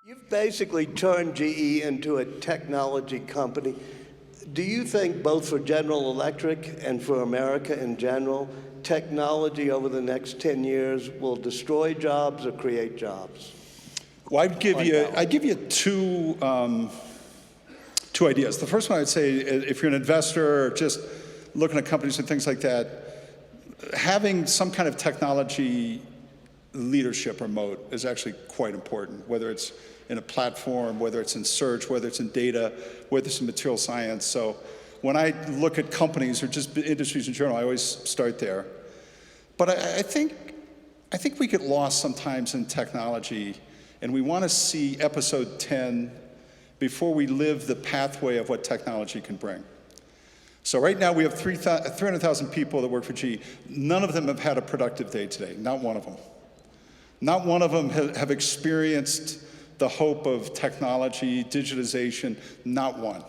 You've basically turned GE into a technology company. Do you think both for General Electric and for America in general, technology over the next 10 years will destroy jobs or create jobs? Well, I'd give you two ideas. The first one I'd say, if you're an investor or just looking at companies and things like that, having some kind of technology leadership or moat is actually quite important, whether it's in a platform, whether it's in search, whether it's in data, whether it's in material science. So when I look at companies or just industries in general, I always start there. But I think we get lost sometimes in technology, and we want to see episode 10 before we live the pathway of what technology can bring. So right now we have 300,000 people that work for GE. None of them have had a productive day today, not one of them. Not one of them have experienced the hope of technology, digitization, not one.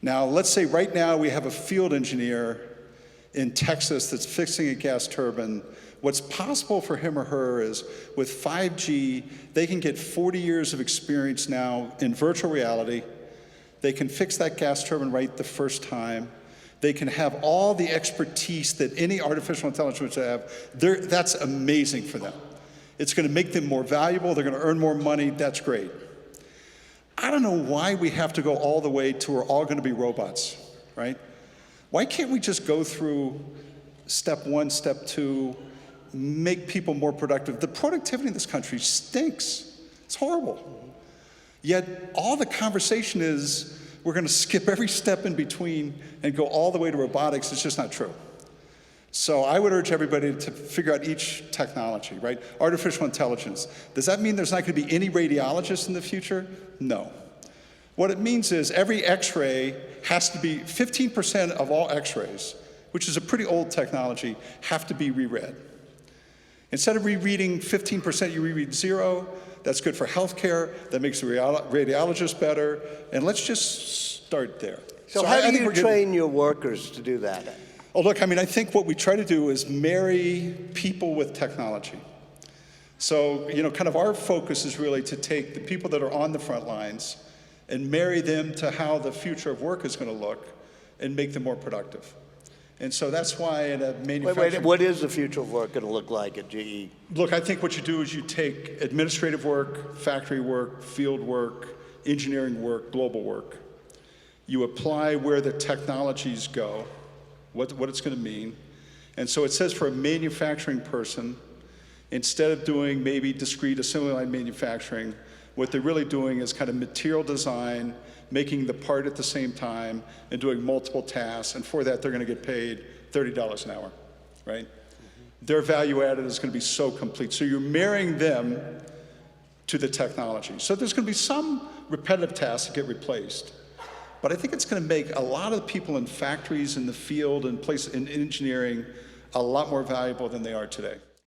Now, let's say right now we have a field engineer in Texas that's fixing a gas turbine. What's possible for him or her is with 5G, they can get 40 years of experience now in virtual reality. They can fix that gas turbine right the first time. They can have all the expertise that any artificial intelligence would have. That's amazing for them. It's going to make them more valuable. They're going to earn more money. That's great. I don't know why we have to go all the way to we're all going to be robots, right? Why can't we just go through step one, step two, make people more productive? The productivity in this country stinks. It's horrible. Yet all the conversation is we're going to skip every step in between and go all the way to robotics. It's just not true. So I would urge everybody to figure out each technology, right? Artificial intelligence. Does that mean there's not going to be any radiologists in the future? No. What it means is every x-ray has to be, 15% of all x-rays, which is a pretty old technology, have to be reread. Instead of rereading 15%, you reread 0. That's good for healthcare. That makes the radiologist better. And let's just start there. So how do you train your workers to do that? Oh, look, I mean, I think what we try to do is marry people with technology. So, kind of our focus is really to take the people that are on the front lines and marry them to how the future of work is going to look and make them more productive. And so that's why in a manufacturing... Wait, what is the future of work going to look like at GE? Look, I think what you do is you take administrative work, factory work, field work, engineering work, global work. You apply where the technologies go, what it's going to mean. And so it says for a manufacturing person, instead of doing maybe discrete assembly line manufacturing, what they're really doing is kind of material design, making the part at the same time, and doing multiple tasks. And for that, they're going to get paid $30 an hour, right? Their value added is going to be so complete. So you're marrying them to the technology. So there's going to be some repetitive tasks that get replaced. But I think it's going to make a lot of the people in factories, in the field, in engineering, a lot more valuable than they are today.